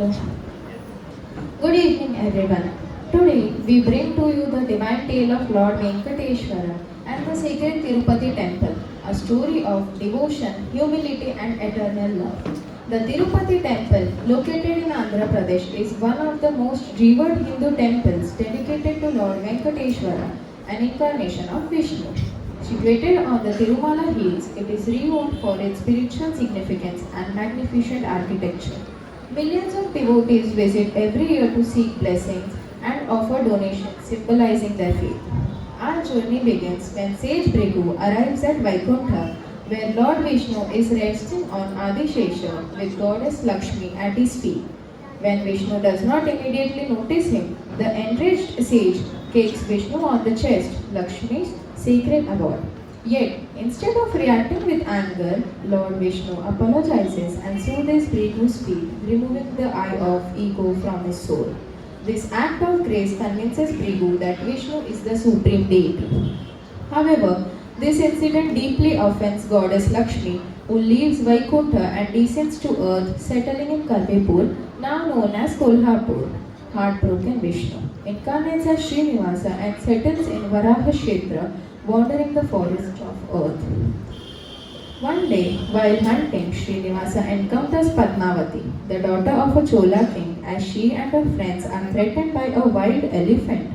Hello. Good evening, everyone. Today we bring to you the divine tale of Lord Venkateshwara and the sacred Tirupati temple, a story of devotion, humility, and eternal love. The Tirupati temple, located in Andhra Pradesh, is one of the most revered Hindu temples dedicated to Lord Venkateshwara, an incarnation of Vishnu. Situated on the Tirumala hills, it is renowned for its spiritual significance and magnificent architecture. Millions of devotees visit every year to seek blessings and offer donations symbolizing their faith. Our journey begins when sage Bhrigu arrives at Vaikuntha, where Lord Vishnu is resting on Adishesha with goddess Lakshmi at his feet. When Vishnu does not immediately notice him, the enraged sage kicks Vishnu on the chest, Lakshmi's sacred abode. Yet, instead of reacting with anger, Lord Vishnu apologizes and soothes Bhrigu's feet, removing the eye of ego from his soul. This act of grace convinces Bhrigu that Vishnu is the supreme deity. However, this incident deeply offends goddess Lakshmi, who leaves Vaikuntha and descends to earth, settling in Kalpipur, now known as Kolhapur. Heartbroken Vishnu incarnates as Srinivasa and settles in Varaha Kshetra, wandering the forest of earth. One day, while hunting, Srinivasa encounters Padmavati, the daughter of a Chola king, as she and her friends are threatened by a wild elephant.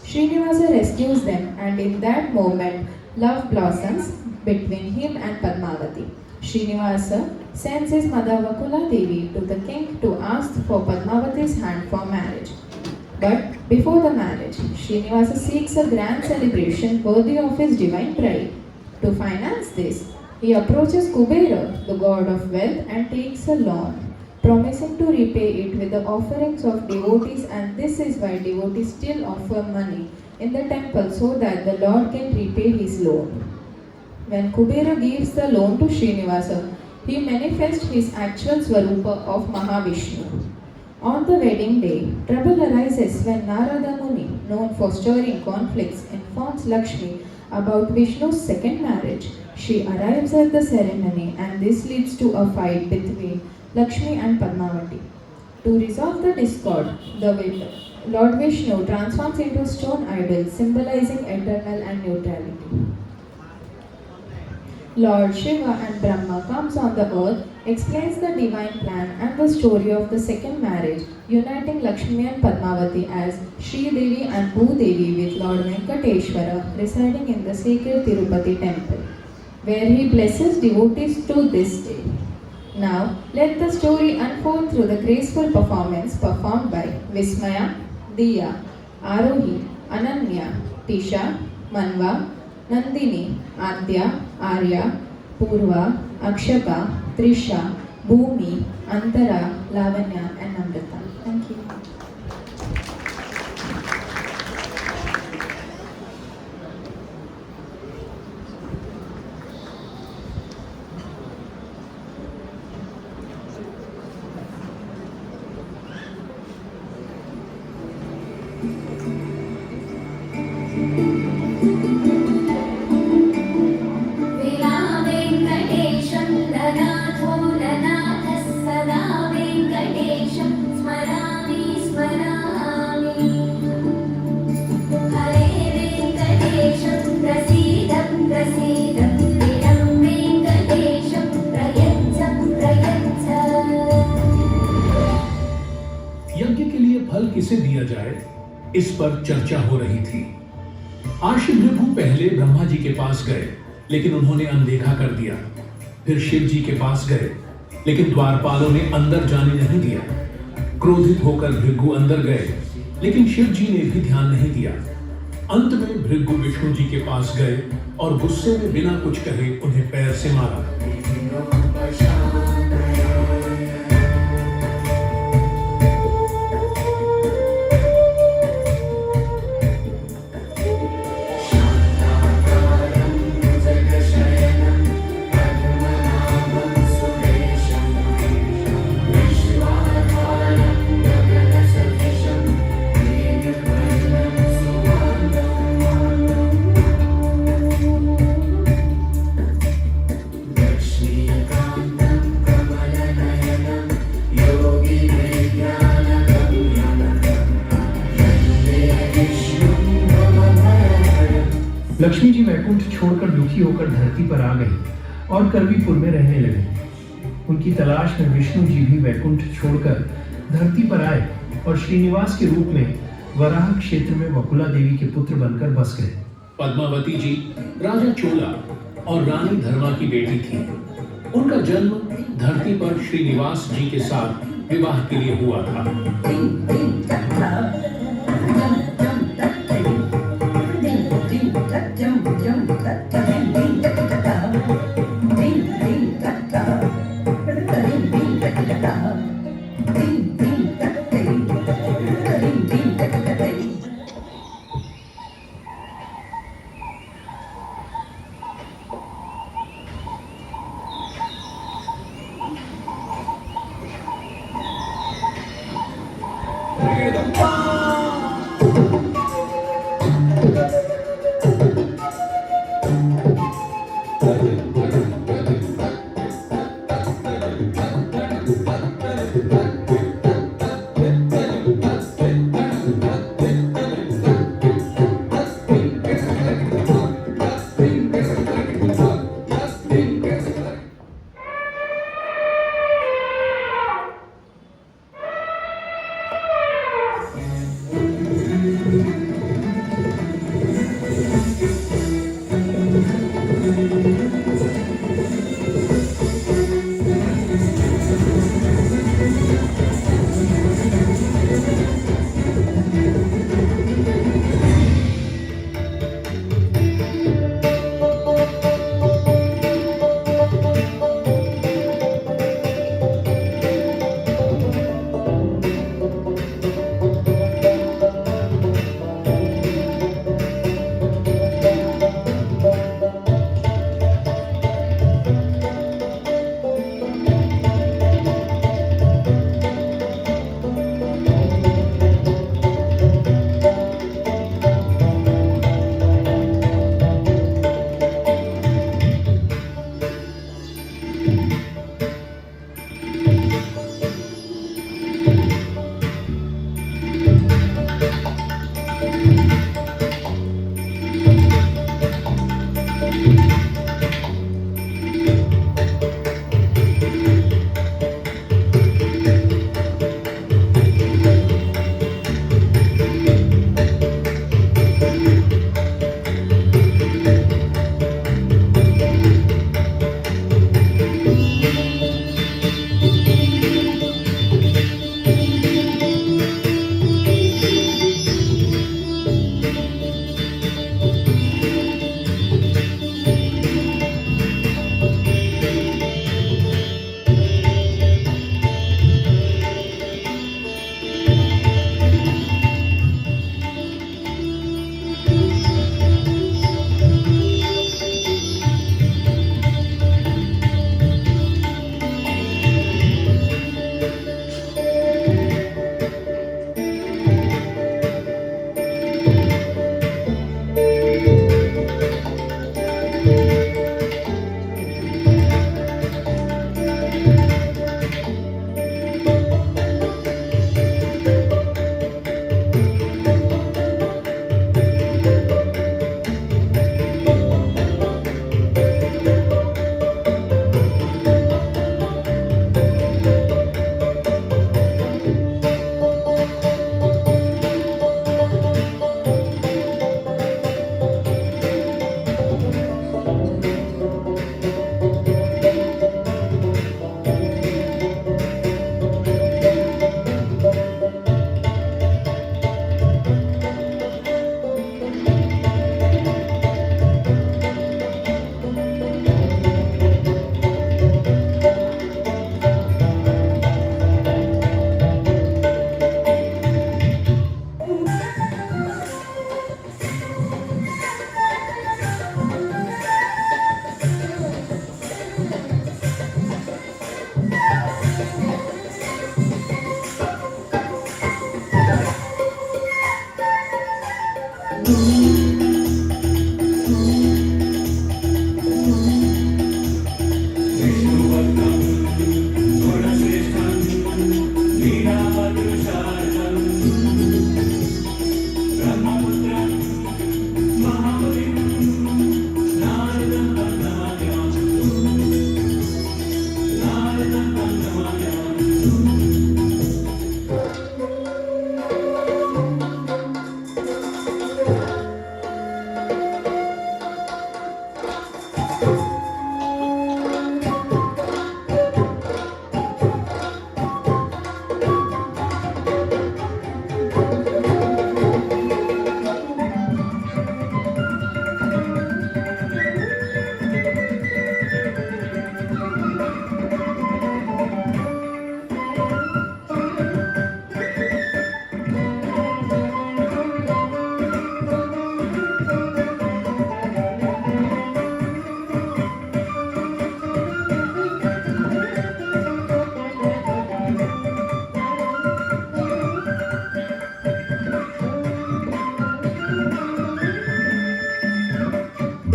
Srinivasa rescues them, and in that moment, love blossoms between him and Padmavati. Srinivasa sends his mother Vakula Devi to the king to ask for Padmavati's hand for marriage. But before the marriage, Srinivasa seeks a grand celebration worthy of his divine bride. To finance this, he approaches Kubera, the god of wealth, and takes a loan, promising to repay it with the offerings of devotees, and this is why devotees still offer money in the temple so that the Lord can repay his loan. When Kubera gives the loan to Srinivasa, he manifests his actual Swarupa of Mahavishnu. On the wedding day, trouble arises when Narada Muni, known for stirring conflicts, informs Lakshmi about Vishnu's second marriage. She arrives at the ceremony and this leads to a fight between Lakshmi and Padmavati. To resolve the discord, Lord Vishnu transforms into a stone idol symbolizing eternal and neutrality. Lord Shiva and Brahma comes on the earth, explains the divine plan and the story of the second marriage, uniting Lakshmi and Padmavati as Sri Devi and Bhu Devi with Lord Venkateshwara residing in the sacred Tirupati temple, where he blesses devotees to this day. Now, let the story unfold through the graceful performance performed by Vismaya, Diya, Arohi, Ananya, Tisha, Manva, Nandini, Adya, Arya, Purva, Akshata, Trisha, Bhumi, Antara, Lavanya, and Namrata. Thank you. यज्ञ के लिए फल किसे दिया जाए, इस पर चर्चा हो रही थी। आशी भृगु पहले ब्रह्मा जी के पास गए, लेकिन उन्होंने अनदेखा कर दिया। फिर शिव जी के पास गए, लेकिन द्वारपालों ने अंदर जाने नहीं दिया। क्रोधित होकर भृगु अंदर गए, लेकिन शिव जी ने भी ध्यान नहीं दिया। अंत में भृगु विष्णु जी के पास गए और गुस्से में बिना कुछ कहे उन्हें पैर से मारा। लक्ष्मी जी वैकुंठ छोड़कर दुखी होकर धरती पर आ गई और करवीपुर में रहने लगे। उनकी तलाश में विष्णु जी भी वैकुंठ छोड़कर धरती पर आए और श्रीनिवास के रूप में वराह क्षेत्र में वकुला देवी के पुत्र बनकर बस गए। पद्मावती जी राजा चोला और रानी धर्मा की बेटी थी। उनका जन्म धरती पर श्रीनिवास जी के साथ विवाह के लिए हुआ था।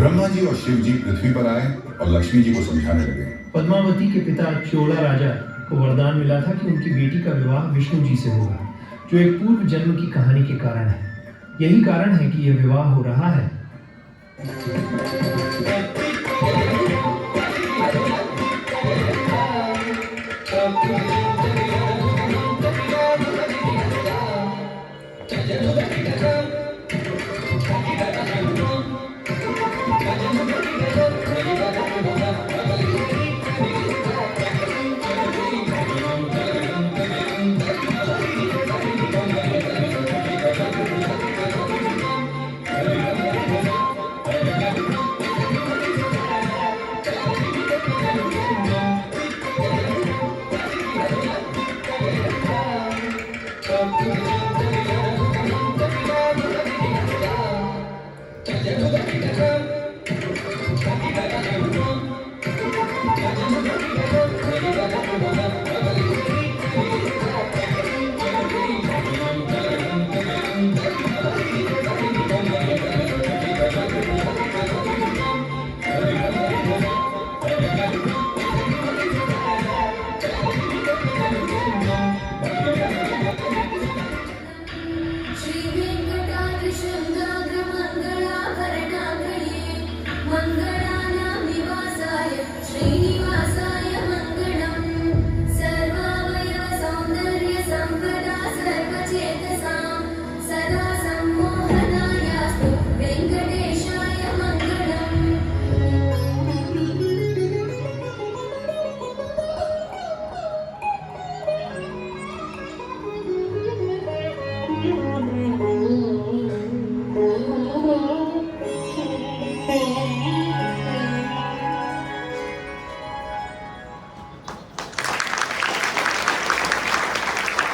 ब्रह्मा जी और शिव जी पृथ्वी पर आए और लक्ष्मी जी को समझाने लगे। पद्मावती के पिता चोला राजा को वरदान मिला था कि उनकी बेटी का विवाह विष्णु जी से होगा, जो एक पूर्व जन्म की कहानी के कारण है। यही कारण है कि यह विवाह हो रहा है।